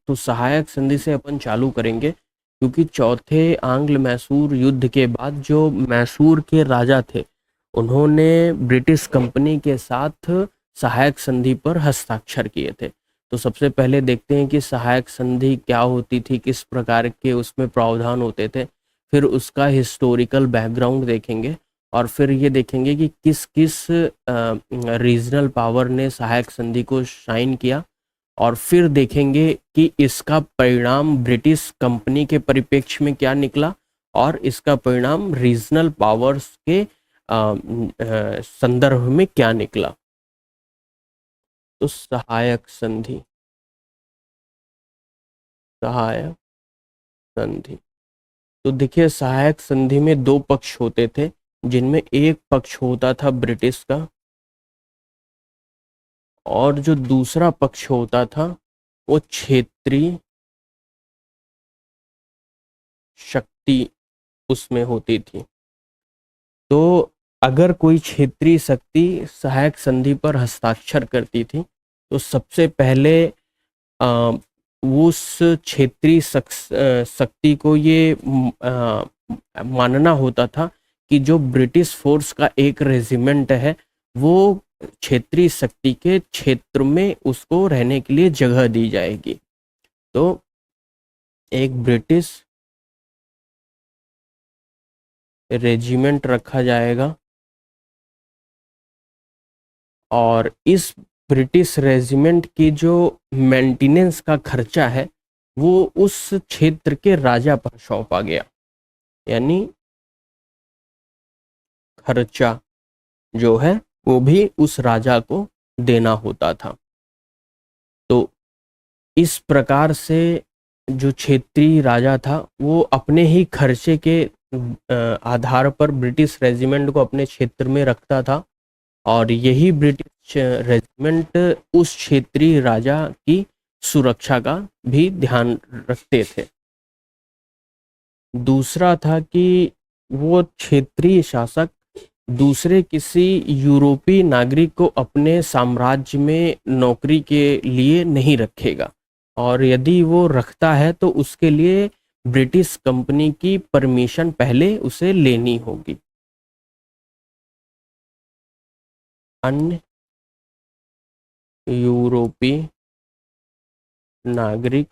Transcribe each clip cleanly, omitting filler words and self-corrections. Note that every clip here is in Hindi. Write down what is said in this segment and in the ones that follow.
तो सहायक संधि से अपन चालू करेंगे, क्योंकि चौथे आंग्ल मैसूर युद्ध के बाद जो मैसूर के राजा थे उन्होंने ब्रिटिश कंपनी के साथ सहायक संधि पर हस्ताक्षर किए थे। तो सबसे पहले देखते हैं कि सहायक संधि क्या होती थी, किस प्रकार के उसमें प्रावधान होते थे, फिर उसका हिस्टोरिकल बैकग्राउंड देखेंगे और फिर ये देखेंगे कि किस किस रीजनल पावर ने सहायक संधि को साइन किया, और फिर देखेंगे कि इसका परिणाम ब्रिटिश कंपनी के परिप्रेक्ष्य में क्या निकला और इसका परिणाम रीजनल पावर्स के संदर्भ में क्या निकला। तो सहायक संधि, सहायक संधि, तो देखिए सहायक संधि में दो पक्ष होते थे, जिनमें एक पक्ष होता था ब्रिटिश का और जो दूसरा पक्ष होता था वो क्षेत्रीय शक्ति उसमें होती थी। तो अगर कोई क्षेत्रीय शक्ति सहायक संधि पर हस्ताक्षर करती थी तो सबसे पहले उस क्षेत्रीय शक्ति को ये मानना होता था कि जो ब्रिटिश फोर्स का एक रेजिमेंट है वो क्षेत्रीय शक्ति के क्षेत्र में उसको रहने के लिए जगह दी जाएगी। तो एक ब्रिटिश रेजिमेंट रखा जाएगा और इस ब्रिटिश रेजिमेंट की जो मेंटेनेंस का खर्चा है वो उस क्षेत्र के राजा पर सौंपा गया, यानी खर्चा जो है वो भी उस राजा को देना होता था। तो इस प्रकार से जो क्षेत्रीय राजा था वो अपने ही खर्चे के आधार पर ब्रिटिश रेजिमेंट को अपने क्षेत्र में रखता था और यही ब्रिटिश रेजिमेंट उस क्षेत्रीय राजा की सुरक्षा का भी ध्यान रखते थे। दूसरा था कि वो क्षेत्रीय शासक दूसरे किसी यूरोपीय नागरिक को अपने साम्राज्य में नौकरी के लिए नहीं रखेगा, और यदि वो रखता है तो उसके लिए ब्रिटिश कंपनी की परमिशन पहले उसे लेनी होगी। अन्य यूरोपीय नागरिक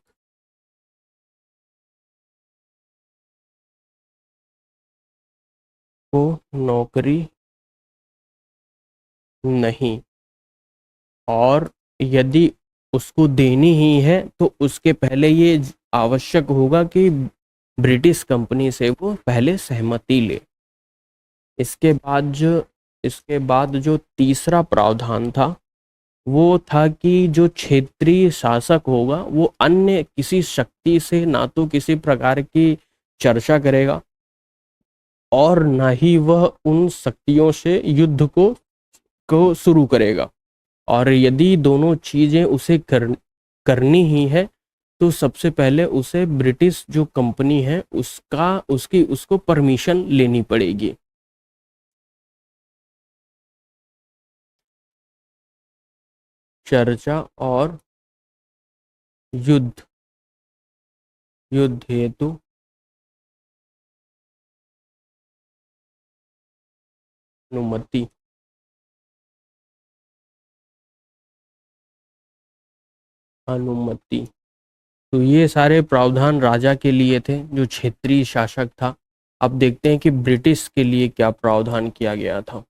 को नौकरी नहीं, और यदि उसको देनी ही है तो उसके पहले ये आवश्यक होगा कि ब्रिटिश कंपनी से वो पहले सहमति ले। इसके बाद जो तीसरा प्रावधान था वो था कि जो क्षेत्रीय शासक होगा वो अन्य किसी शक्ति से ना तो किसी प्रकार की चर्चा करेगा और ना ही वह उन शक्तियों से युद्ध को शुरू करेगा, और यदि दोनों चीजें उसे करनी ही है तो सबसे पहले उसे ब्रिटिश जो कंपनी है उसको परमिशन लेनी पड़ेगी। चर्चा और युद्ध हेतु अनुमति। तो ये सारे प्रावधान राजा के लिए थे जो क्षेत्रीय शासक था। अब देखते हैं कि ब्रिटिश के लिए क्या प्रावधान किया गया था।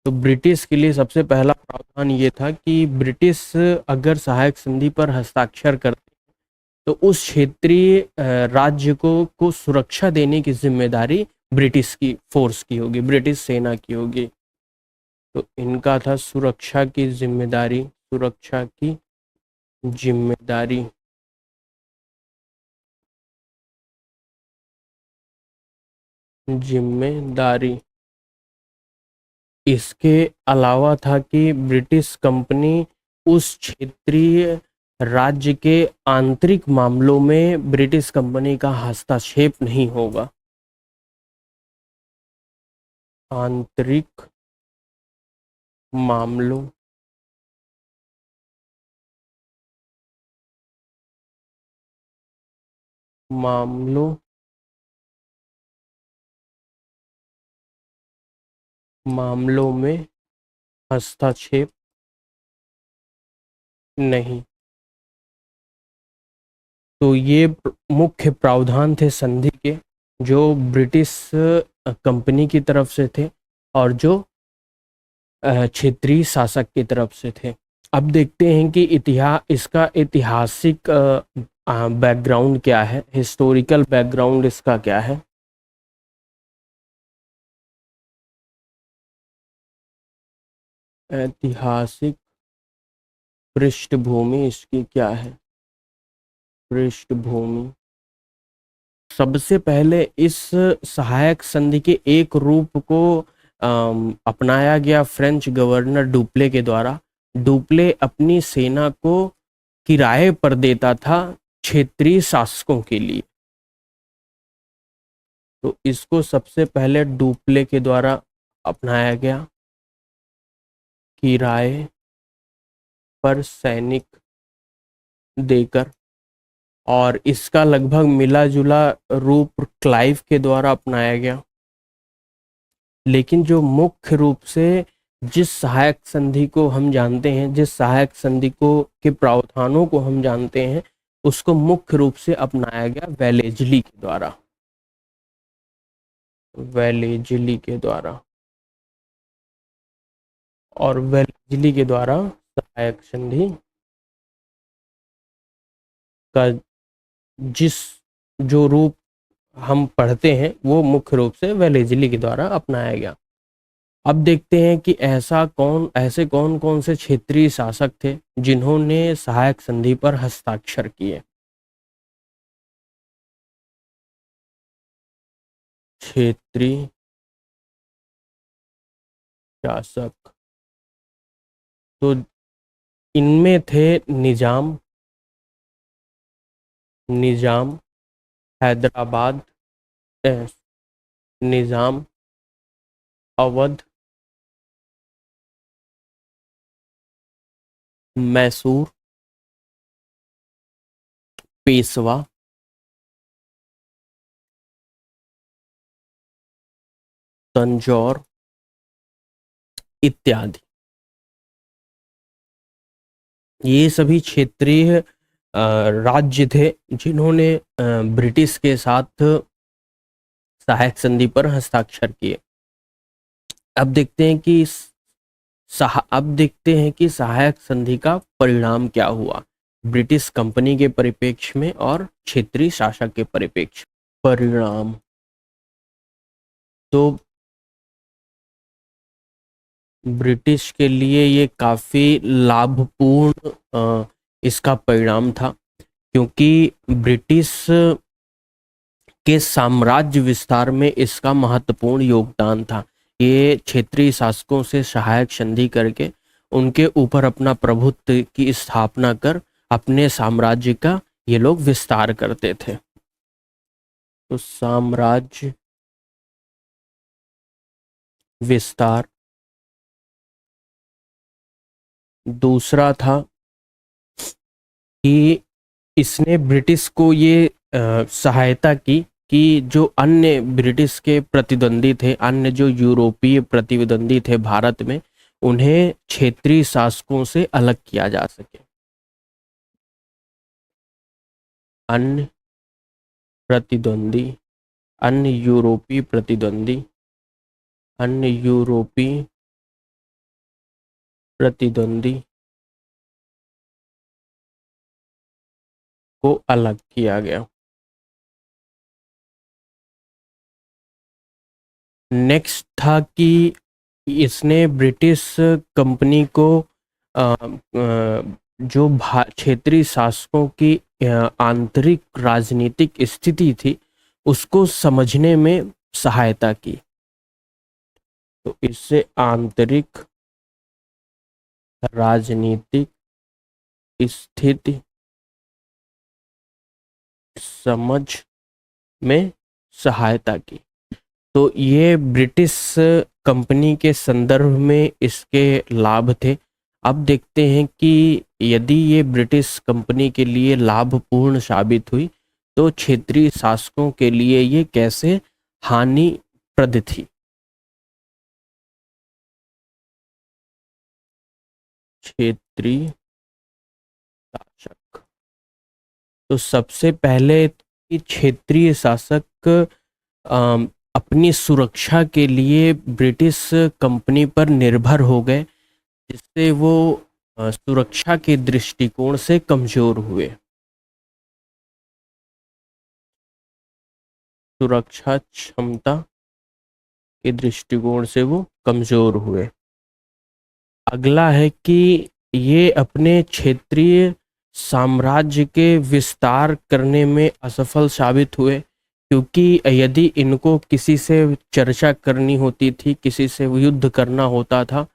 तो ब्रिटिश के लिए सबसे पहला प्रावधान ये था कि ब्रिटिश अगर सहायक संधि पर हस्ताक्षर करते तो उस क्षेत्रीय राज्य को सुरक्षा देने की जिम्मेदारी ब्रिटिश की फोर्स की होगी, ब्रिटिश सेना की होगी। तो इनका था सुरक्षा की जिम्मेदारी, जिम्मेदारी। इसके अलावा था कि ब्रिटिश कंपनी उस क्षेत्रीय राज्य के आंतरिक मामलों में ब्रिटिश कंपनी का हस्तक्षेप नहीं होगा। आंतरिक मामलों मामलों मामलों में हस्तक्षेप नहीं। तो ये मुख्य प्रावधान थे संधि के, जो ब्रिटिश कंपनी की तरफ से थे और जो क्षेत्रीय शासक की तरफ से थे। अब देखते हैं कि इसका ऐतिहासिक बैकग्राउंड क्या है, हिस्टोरिकल बैकग्राउंड इसका क्या है। ऐतिहासिक पृष्ठभूमि इसकी क्या है, पृष्ठभूमि। सबसे पहले इस सहायक संधि के एक रूप को अपनाया गया फ्रेंच गवर्नर डुप्ले के द्वारा। डुप्ले अपनी सेना को किराए पर देता था क्षेत्रीय शासकों के लिए। तो इसको सबसे पहले डुप्ले के द्वारा अपनाया गया, किराए पर सैनिक देकर। और इसका लगभग मिला जुला रूप क्लाइव के द्वारा अपनाया गया। लेकिन जो मुख्य रूप से जिस सहायक संधि को हम जानते हैं, जिस सहायक संधि को के प्रावधानों को हम जानते हैं, उसको मुख्य रूप से अपनाया गया वेलेजली के द्वारा, वेलेजली के द्वारा। और वेलेजली के द्वारा सहायक संधि का जो रूप हम पढ़ते हैं वो मुख्य रूप से वेलेजली के द्वारा अपनाया गया। अब देखते हैं कि ऐसे कौन कौन से क्षेत्रीय शासक थे जिन्होंने सहायक संधि पर हस्ताक्षर किए। क्षेत्रीय शासक, तो इनमें थे निजाम हैदराबाद, निजाम अवध, मैसूर, पेशवा, तंजौर इत्यादि। ये सभी क्षेत्रीय राज्य थे जिन्होंने ब्रिटिश के साथ सहायक संधि पर हस्ताक्षर किए। अब देखते हैं कि सहायक संधि का परिणाम क्या हुआ ब्रिटिश कंपनी के परिप्रेक्ष्य में और क्षेत्रीय शासक के परिप्रेक्ष्य। परिणाम तो ब्रिटिश के लिए ये काफी लाभपूर्ण इसका परिणाम था, क्योंकि ब्रिटिश के साम्राज्य विस्तार में इसका महत्वपूर्ण योगदान था। ये क्षेत्रीय शासकों से सहायक संधि करके उनके ऊपर अपना प्रभुत्व की स्थापना कर अपने साम्राज्य का ये लोग विस्तार करते थे। तो साम्राज्य विस्तार। दूसरा था कि इसने ब्रिटिश को ये सहायता की कि जो अन्य ब्रिटिश के प्रतिद्वंदी थे, अन्य जो यूरोपीय प्रतिद्वंदी थे भारत में, उन्हें क्षेत्रीय शासकों से अलग किया जा सके। अन्य प्रतिद्वंदी, अन्य यूरोपीय प्रतिद्वंदी, अन्य यूरोपीय प्रतिद्वंदी को अलग किया गया। नेक्स्ट था कि इसने ब्रिटिश कंपनी को जो क्षेत्रीय शासकों की आंतरिक राजनीतिक स्थिति थी उसको समझने में सहायता की। तो इससे आंतरिक राजनीतिक स्थिति समझ में सहायता की। तो ये ब्रिटिश कंपनी के संदर्भ में इसके लाभ थे। अब देखते हैं कि यदि ये ब्रिटिश कंपनी के लिए लाभपूर्ण साबित हुई तो क्षेत्रीय शासकों के लिए ये कैसे हानिप्रद थी? क्षेत्रीय शासक, तो सबसे पहले क्षेत्रीय शासक अपनी सुरक्षा के लिए ब्रिटिश कंपनी पर निर्भर हो गए, जिससे वो सुरक्षा के दृष्टिकोण से कमजोर हुए। सुरक्षा क्षमता के दृष्टिकोण से वो कमजोर हुए। अगला है कि ये अपने क्षेत्रीय साम्राज्य के विस्तार करने में असफल साबित हुए, क्योंकि यदि इनको किसी से चर्चा करनी होती थी, किसी से युद्ध करना होता था,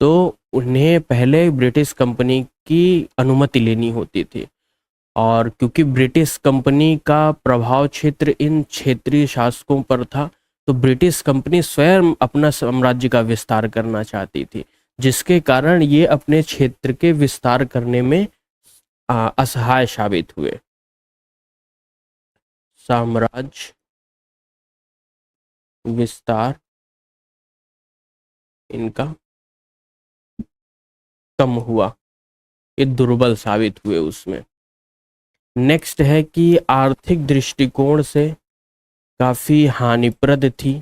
तो उन्हें पहले ब्रिटिश कंपनी की अनुमति लेनी होती थी। और क्योंकि ब्रिटिश कंपनी का प्रभाव क्षेत्र इन क्षेत्रीय शासकों पर था, तो ब्रिटिश कंपनी स्वयं अपना साम्राज्य का विस्तार करना चाहती थी, जिसके कारण ये अपने क्षेत्र के विस्तार करने में असहाय साबित हुए। साम्राज्य विस्तार इनका कम हुआ, ये दुर्बल साबित हुए उसमें। नेक्स्ट है कि आर्थिक दृष्टिकोण से काफ़ी हानिप्रद थी,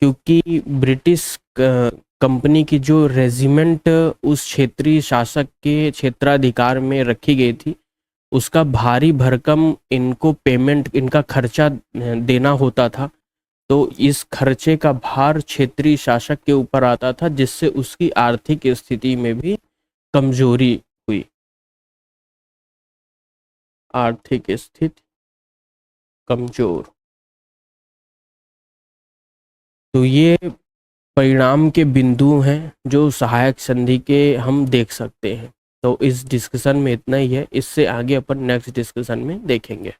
क्योंकि ब्रिटिश कंपनी की जो रेजिमेंट उस क्षेत्रीय शासक के क्षेत्राधिकार में रखी गई थी, उसका भारी भरकम इनको पेमेंट, इनका खर्चा देना होता था। तो इस खर्चे का भार क्षेत्रीय शासक के ऊपर आता था, जिससे उसकी आर्थिक स्थिति में भी कमजोरी हुई। आर्थिक स्थिति कमजोर। तो ये परिणाम के बिंदु हैं जो सहायक संधि के हम देख सकते हैं। तो इस डिस्कशन में इतना ही है, इससे आगे अपन नेक्स्ट डिस्कशन में देखेंगे।